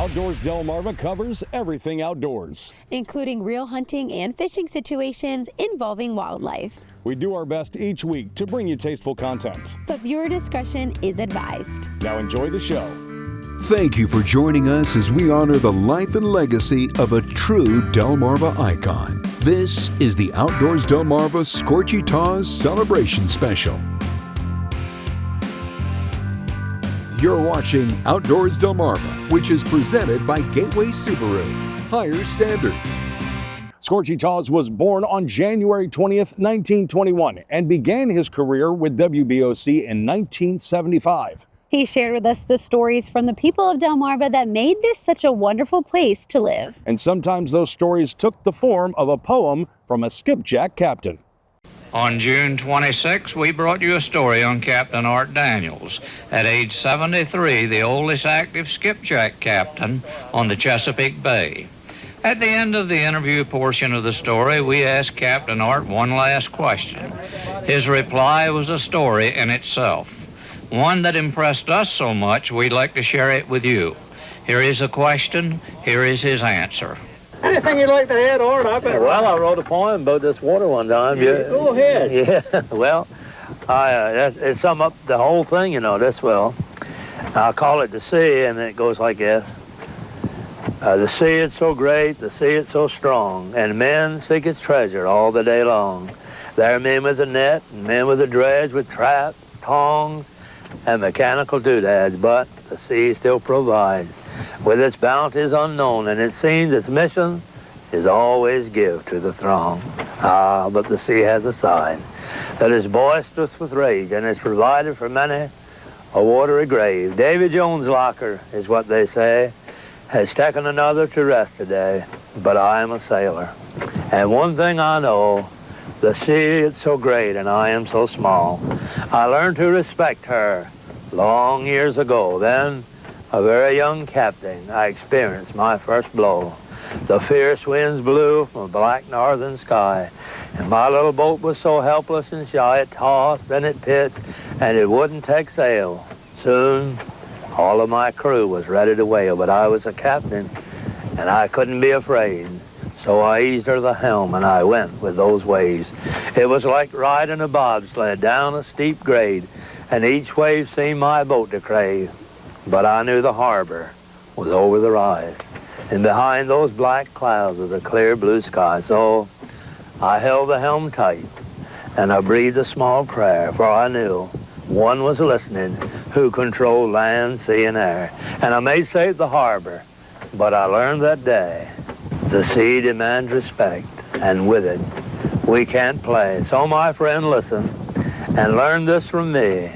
Outdoors Delmarva covers everything outdoors, including real hunting and fishing situations involving wildlife. We do our best each week to bring you tasteful content, but viewer discretion is advised. Now enjoy the show. Thank you for joining us as we honor the life and legacy of a true Delmarva icon. This is the Outdoors Delmarva Scorchy Tawes Celebration Special. You're watching Outdoors Delmarva, which is presented by Gateway Subaru. Higher standards. Scorchy Tawes was born on January 20th, 1921, and began his career with WBOC in 1975. He shared with us the stories from the people of Delmarva that made this such a wonderful place to live. And sometimes those stories took the form of a poem from a skipjack captain. On June 26, we brought you a story on Captain Art Daniels. At age 73, the oldest active skipjack captain on the Chesapeake Bay. At the end of the interview portion of the story, we asked Captain Art one last question. His reply was a story in itself, one that impressed us so much we'd like to share it with you. Here is the question, here is his answer. Anything you'd like to add, Art? Well, I wrote a poem about this water one time. Yeah. Go ahead. Yeah, well, it sums up the whole thing, you know, this well. I call it the sea, and it goes like this. The sea is so great, the sea is so strong, and men seek its treasure all the day long. There are men with a net, and men with a dredge, with traps, tongs, and mechanical doodads, but the sea still provides. With its bounties unknown, and it seems its mission is always give to the throng. Ah, but the sea has a side that is boisterous with rage, and is provided for many a watery grave. Davy Jones' locker is what they say, has taken another to rest today, but I am a sailor. And one thing I know, the sea is so great and I am so small. I learned to respect her long years ago. Then, a very young captain, I experienced my first blow. The fierce winds blew from a black northern sky, and my little boat was so helpless and shy, it tossed and it pitched, and it wouldn't take sail. Soon, all of my crew was ready to whale, but I was a captain, and I couldn't be afraid. So I eased her the helm, and I went with those waves. It was like riding a bobsled down a steep grade, and each wave seemed my boat to crave. But I knew the harbor was over the rise, and behind those black clouds was a clear blue sky. So I held the helm tight, and I breathed a small prayer, for I knew one was listening who controlled land, sea, and air. And I may save the harbor, but I learned that day the sea demands respect, and with it we can't play. So my friend, listen and learn this from me.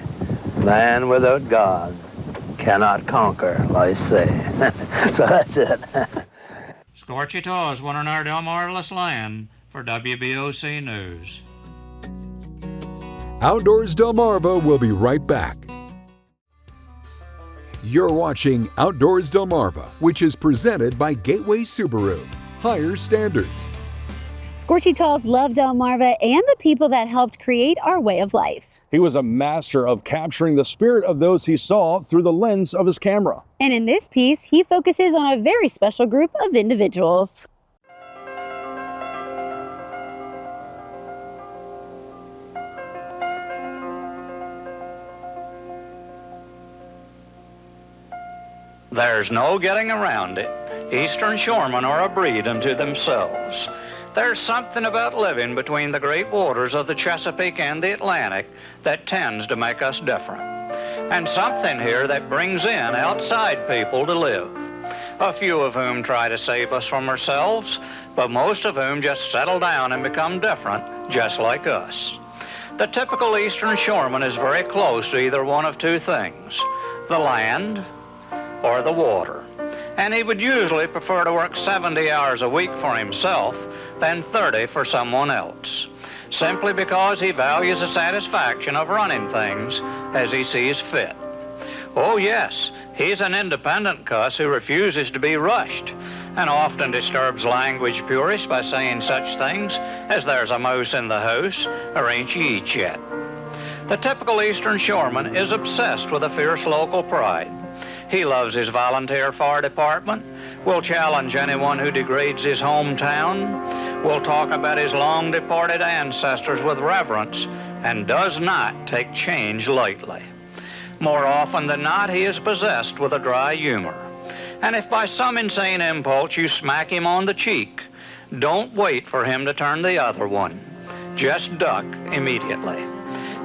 Man without God cannot conquer, I say. So that's it. Scorchy Tawes, one in our Delmarva land for WBOC News. Outdoors Delmarva will be right back. You're watching Outdoors Delmarva, which is presented by Gateway Subaru. Higher standards. Scorchy Tawes loved Delmarva and the people that helped create our way of life. He was a master of capturing the spirit of those he saw through the lens of his camera. And in this piece, he focuses on a very special group of individuals. There's no getting around it. Eastern shoremen are a breed unto themselves. There's something about living between the great waters of the Chesapeake and the Atlantic that tends to make us different. And something here that brings in outside people to live. A few of whom try to save us from ourselves, but most of whom just settle down and become different, just like us. The typical Eastern shoreman is very close to either one of two things, the land or the water. And he would usually prefer to work 70 hours a week for himself than 30 for someone else, simply because he values the satisfaction of running things as he sees fit. Oh yes, he's an independent cuss who refuses to be rushed, and often disturbs language purists by saying such things as "there's a mouse in the house," or "ain't you eat yet." The typical Eastern shoreman is obsessed with a fierce local pride. He loves his volunteer fire department, will challenge anyone who degrades his hometown, will talk about his long-departed ancestors with reverence, and does not take change lightly. More often than not, he is possessed with a dry humor. And if by some insane impulse you smack him on the cheek, don't wait for him to turn the other one. Just duck immediately.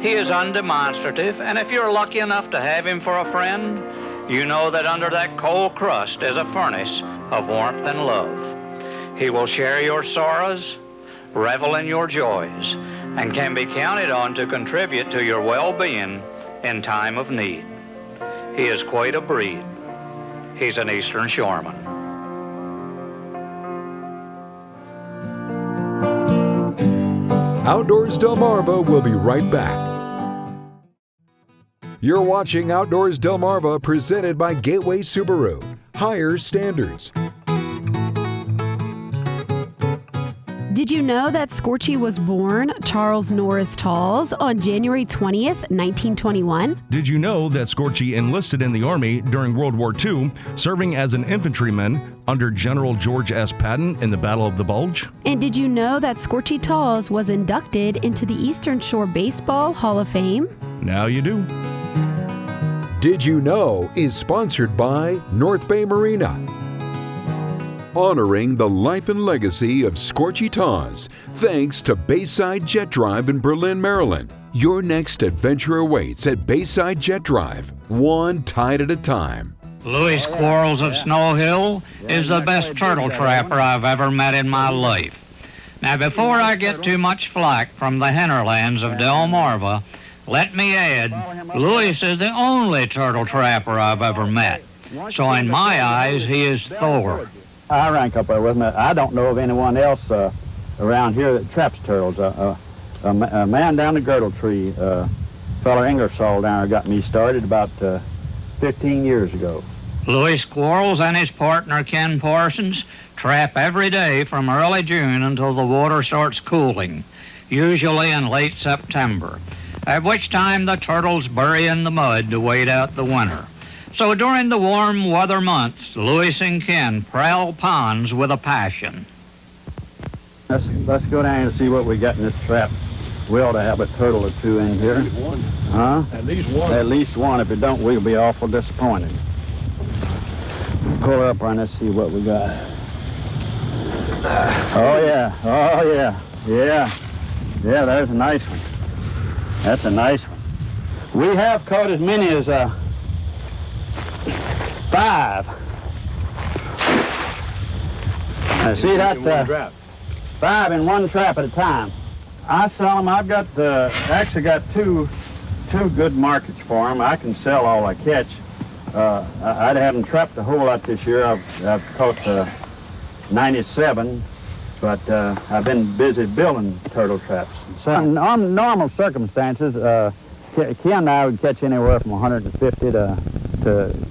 He is undemonstrative, and if you're lucky enough to have him for a friend, you know that under that cold crust is a furnace of warmth and love. He will share your sorrows, revel in your joys, and can be counted on to contribute to your well-being in time of need. He is quite a breed. He's an Eastern shoreman. Outdoors Delmarva will be right back. You're watching Outdoors Delmarva, presented by Gateway Subaru. Higher standards. Did you know that Scorchy was born Charles Norris Tawes on January 20th, 1921? Did you know that Scorchy enlisted in the Army during World War II, serving as an infantryman under General George S. Patton in the Battle of the Bulge? And did you know that Scorchy Tawes was inducted into the Eastern Shore Baseball Hall of Fame? Now you do. Did You Know is sponsored by North Bay Marina. Honoring the life and legacy of Scorchy Tawes, thanks to Bayside Jet Drive in Berlin, Maryland. Your next adventure awaits at Bayside Jet Drive, one tide at a time. Louis Quarles of Snow Hill is the best turtle trapper I've ever met in my life. Now, before I get too much flack from the hinterlands of Delmarva, let me add, Louis is the only turtle trapper I've ever met. So in my eyes, he is Thor. I rank up there with him. I don't know of anyone else around here that traps turtles. A man down the girdle tree, fella Ingersoll down there, got me started about 15 years ago. Louis Quarles and his partner Ken Parsons trap every day from early June until the water starts cooling, usually in late September, at which time the turtles bury in the mud to wait out the winter. So during the warm weather months, Louis and Ken prowl ponds with a passion. Let's go down and see what we got in this trap. We ought to have a turtle or two in here. Huh? At least one. At least one. If it don't, we'll be awful disappointed. Pull her up, Ryan. Let's see what we got. Oh, yeah. Oh, yeah. Yeah. Yeah, there's a nice one. That's a nice one. We have caught as many as 5. Now, see that? 5 in one trap at a time. I sell them. I've got actually got two good markets for them. I can sell all I catch. I haven't trapped a whole lot this year. I've caught 97, but I've been busy building turtle traps. So on normal circumstances, Ken and I would catch anywhere from 150 to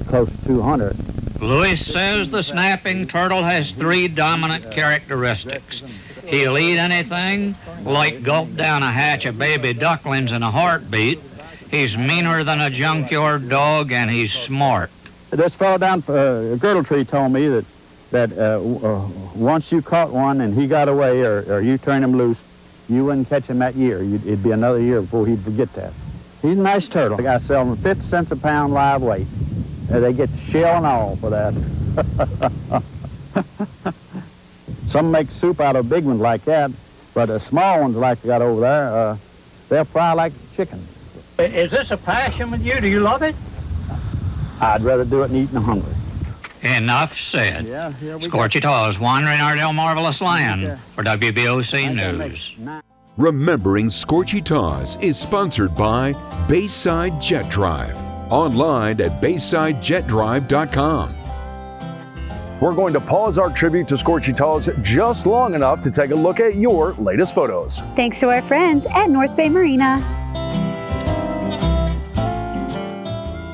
close to 200. Louis says the snapping turtle has 3 dominant characteristics. He'll eat anything, like gulp down a hatch of baby ducklings in a heartbeat. He's meaner than a junkyard dog, and he's smart. This fellow down a girdle tree told me that once you caught one and he got away, or you turned him loose, you wouldn't catch him that year. It'd be another year before he'd forget that. He's a nice turtle. I sell them 50 cents a pound live weight. They get shell and all for that. Some make soup out of big ones like that, but the small ones like they got over there, they'll fry like chicken. Is this a passion with you? Do you love it? I'd rather do it than eating hungry. Enough said. Yeah, Scorchy Tawes wandering our Delmarvelous land for WBOC News. Remembering Scorchy Tawes is sponsored by Bayside Jet Drive. Online at BaysideJetDrive.com. We're going to pause our tribute to Scorchy Tawes just long enough to take a look at your latest photos. Thanks to our friends at North Bay Marina.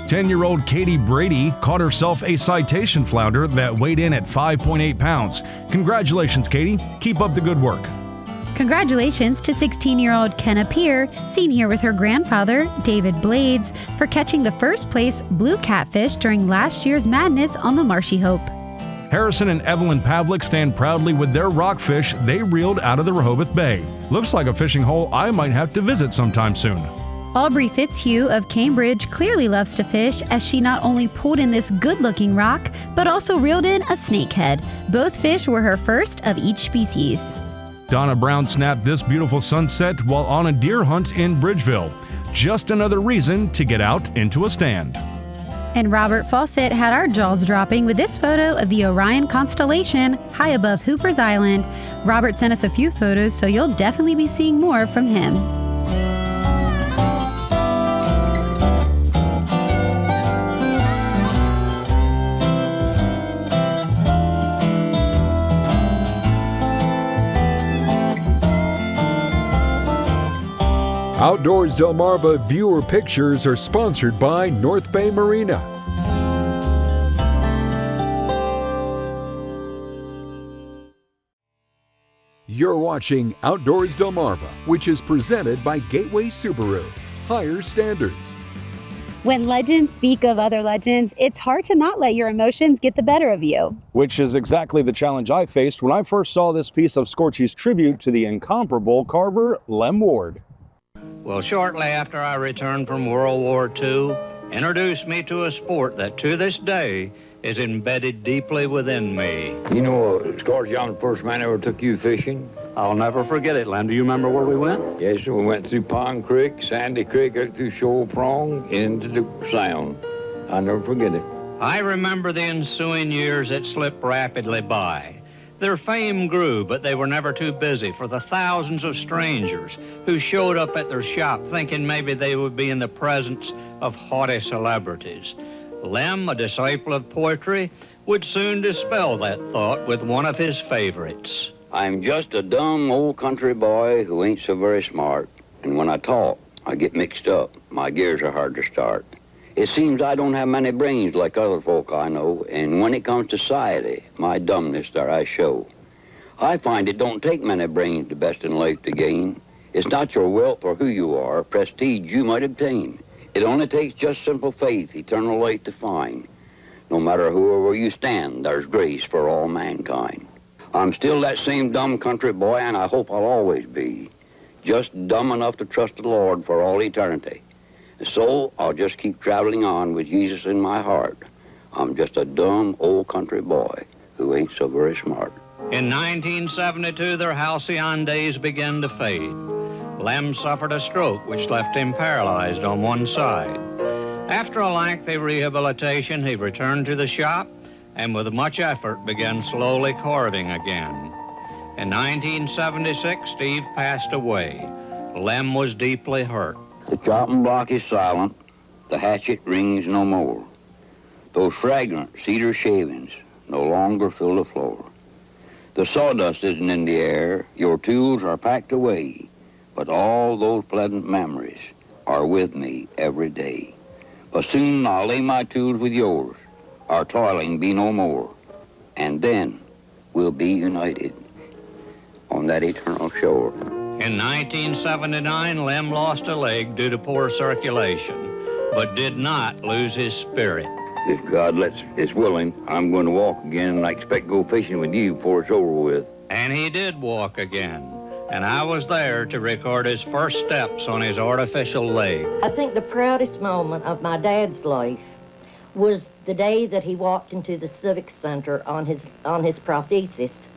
10-year-old Katie Brady caught herself a citation flounder that weighed in at 5.8 pounds. Congratulations, Katie. Keep up the good work. Congratulations to 16-year-old Kenna Peer, seen here with her grandfather, David Blades, for catching the first place blue catfish during last year's madness on the Marshy Hope. Harrison and Evelyn Pavlik stand proudly with their rockfish they reeled out of the Rehoboth Bay. Looks like a fishing hole I might have to visit sometime soon. Aubrey Fitzhugh of Cambridge clearly loves to fish, as she not only pulled in this good-looking rock, but also reeled in a snakehead. Both fish were her first of each species. Donna Brown snapped this beautiful sunset while on a deer hunt in Bridgeville. Just another reason to get out into a stand. And Robert Fawcett had our jaws dropping with this photo of the Orion constellation high above Hooper's Island. Robert sent us a few photos, so you'll definitely be seeing more from him. Outdoors Delmarva viewer pictures are sponsored by North Bay Marina. You're watching Outdoors Delmarva, which is presented by Gateway Subaru. Higher standards. When legends speak of other legends, it's hard to not let your emotions get the better of you. Which is exactly the challenge I faced when I first saw this piece of Scorchy's tribute to the incomparable carver Lem Ward. Well, shortly after I returned from World War II, introduced me to a sport that to this day is embedded deeply within me. You know, Scorchy, I'm the first man ever took you fishing. I'll never forget it, Lem. Do you remember where we went? Yes, we went through Pond Creek, Sandy Creek, out through Shoal Prong, into the Sound. I'll never forget it. I remember the ensuing years that slipped rapidly by. Their fame grew, but they were never too busy for the thousands of strangers who showed up at their shop thinking maybe they would be in the presence of haughty celebrities. Lem, a disciple of poetry, would soon dispel that thought with one of his favorites. I'm just a dumb old country boy who ain't so very smart. And when I talk, I get mixed up. My gears are hard to start. It seems I don't have many brains like other folk I know, and when it comes to society, my dumbness there I show. I find it don't take many brains the best in life to gain. It's not your wealth or who you are, prestige you might obtain. It only takes just simple faith, eternal light to find. No matter whoever you stand, there's grace for all mankind. I'm still that same dumb country boy, and I hope I'll always be. Just dumb enough to trust the Lord for all eternity. So I'll just keep traveling on with Jesus in my heart. I'm just a dumb old country boy who ain't so very smart. In 1972, their halcyon days began to fade. Lem suffered a stroke which left him paralyzed on one side. After a lengthy rehabilitation, he returned to the shop and with much effort began slowly carving again. In 1976, Steve passed away. Lem was deeply hurt. The chopping block is silent, the hatchet rings no more. Those fragrant cedar shavings no longer fill the floor. The sawdust isn't in the air, your tools are packed away, but all those pleasant memories are with me every day. But soon I'll lay my tools with yours, our toiling be no more, and then we'll be united on that eternal shore. In 1979, Lem lost a leg due to poor circulation, but did not lose his spirit. If God is willing, I'm going to walk again, and I expect to go fishing with you before it's over with. And he did walk again, and I was there to record his first steps on his artificial leg. I think the proudest moment of my dad's life was the day that he walked into the Civic Center on his prosthesis.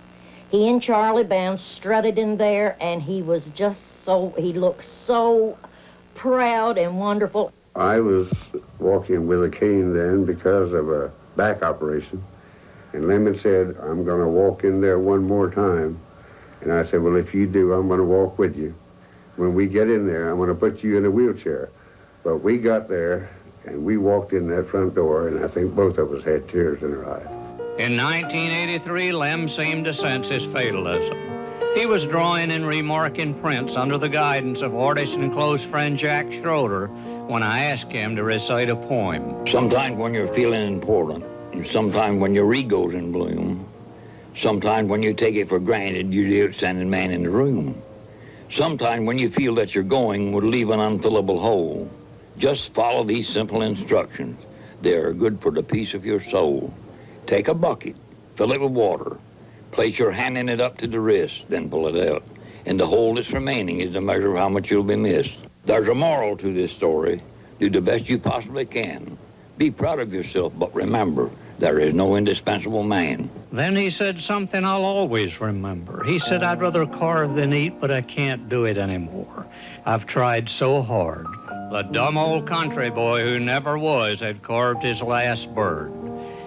He and Charlie Bounce strutted in there, and he was just he looked so proud and wonderful. I was walking with a cane then because of a back operation, and Lemon said, I'm going to walk in there one more time. And I said, well, if you do, I'm going to walk with you. When we get in there, I'm going to put you in a wheelchair. But we got there, and we walked in that front door, and I think both of us had tears in our eyes. In 1983, Lem seemed to sense his fatalism. He was drawing and remarking prints under the guidance of artist and close friend Jack Schroeder when I asked him to recite a poem. Sometimes when you're feeling important, and sometimes when your ego's in bloom, sometimes when you take it for granted, you're the outstanding man in the room. Sometime when you feel that your going would leave an unfillable hole, just follow these simple instructions. They are good for the peace of your soul. Take a bucket, fill it with water, place your hand in it up to the wrist, then pull it out. And the hole that's remaining is the measure of how much you'll be missed. There's a moral to this story. Do the best you possibly can. Be proud of yourself, but remember, there is no indispensable man. Then he said something I'll always remember. He said, I'd rather carve than eat, but I can't do it anymore. I've tried so hard. The dumb old country boy who never was had carved his last bird.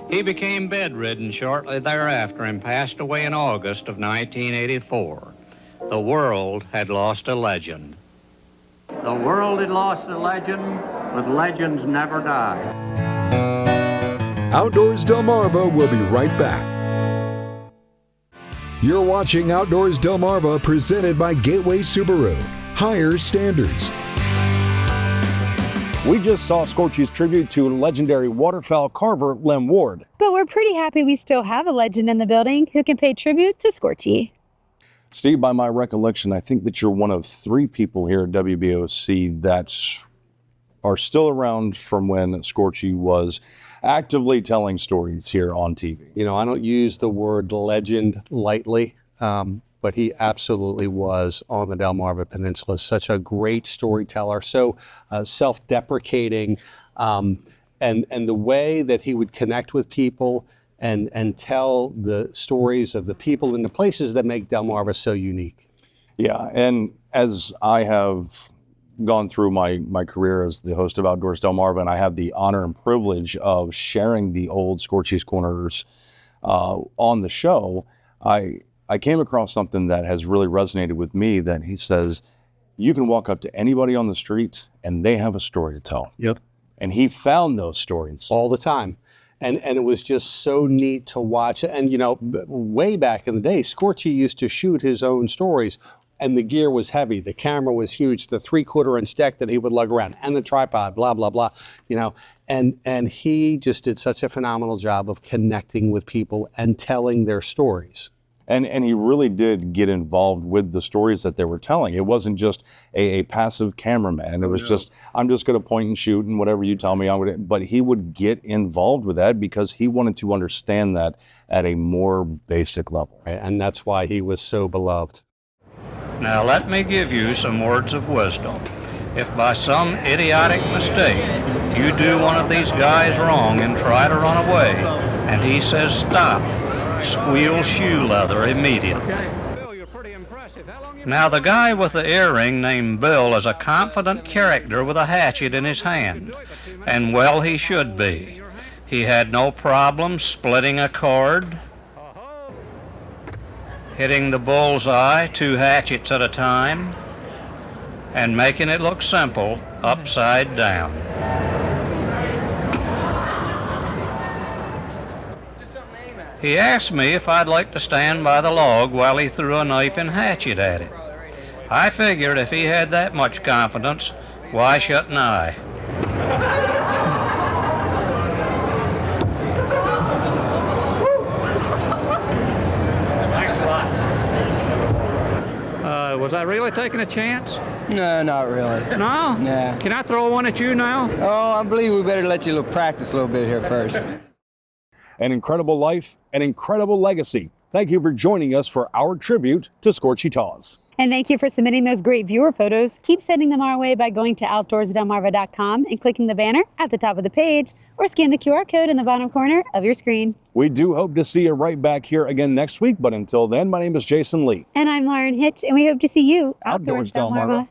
He became bedridden shortly thereafter and passed away in August of 1984. The world had lost a legend. The world had lost a legend, but legends never die. Outdoors Delmarva will be right back. You're watching Outdoors Delmarva, presented by Gateway Subaru. Higher standards. We just saw Scorchy's tribute to legendary waterfowl carver Lem Ward. But we're pretty happy we still have a legend in the building who can pay tribute to Scorchy. Steve, by my recollection, I think that you're one of 3 people here at WBOC that are still around from when Scorchy was actively telling stories here on TV. You know, I don't use the word legend lightly, but he absolutely was on the Delmarva Peninsula. Such a great storyteller, so self-deprecating, and the way that he would connect with people and tell the stories of the people and the places that make Delmarva so unique. Yeah, and as I have gone through my career as the host of Outdoors Delmarva, and I have the honor and privilege of sharing the old Scorchy's Corners on the show, I came across something that has really resonated with me, that he says, you can walk up to anybody on the street and they have a story to tell. Yep. And he found those stories. All the time. And it was just so neat to watch. And, you know, way back in the day, Scorchy used to shoot his own stories, and the gear was heavy. The camera was huge, the 3/4-inch deck that he would lug around, and the tripod, blah, blah, blah, you know. And he just did such a phenomenal job of connecting with people and telling their stories. And he really did get involved with the stories that they were telling. It wasn't just a passive cameraman. It was just, I'm just going to point and shoot, and whatever you tell me, I'm going to. But he would get involved with that because he wanted to understand that at a more basic level. Right? And that's why he was so beloved. Now let me give you some words of wisdom. If by some idiotic mistake you do one of these guys wrong and try to run away, and he says stop, squeal shoe leather immediately. Now the guy with the earring named Bill is a confident character with a hatchet in his hand, and well he should be. He had no problem splitting a cord, hitting the bullseye 2 hatchets at a time, and making it look simple upside down. He asked me if I'd like to stand by the log while he threw a knife and hatchet at it. I figured if he had that much confidence, why shouldn't I? Was I really taking a chance? No, not really. No? Nah. Can I throw one at you now? Oh, I believe we better let you practice a little bit here first. An incredible life, an incredible legacy. Thank you for joining us for our tribute to Scorchy Tawes. And thank you for submitting those great viewer photos. Keep sending them our way by going to outdoorsdelmarva.com and clicking the banner at the top of the page, or scan the QR code in the bottom corner of your screen. We do hope to see you right back here again next week, but until then, my name is Jason Lee. And I'm Lauren Hitch, and we hope to see you Outdoors Delmarva.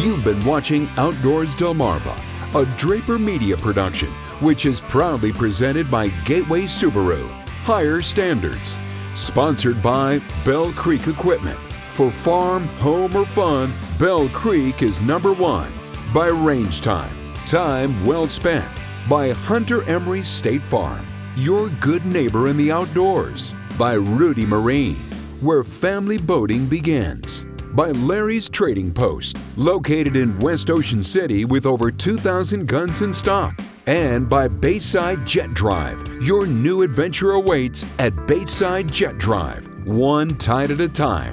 You've been watching Outdoors Delmarva, a Draper Media production, which is proudly presented by Gateway Subaru. Higher standards. Sponsored by Bell Creek Equipment. For farm, home, or fun, Bell Creek is #1. By Range Time. Time well spent. By Hunter Emery State Farm. Your good neighbor in the outdoors. By Rudy Marine, where family boating begins. By Larry's Trading Post, located in West Ocean City with over 2,000 guns in stock. And by Bayside Jet Drive. Your new adventure awaits at Bayside Jet Drive, one tide at a time.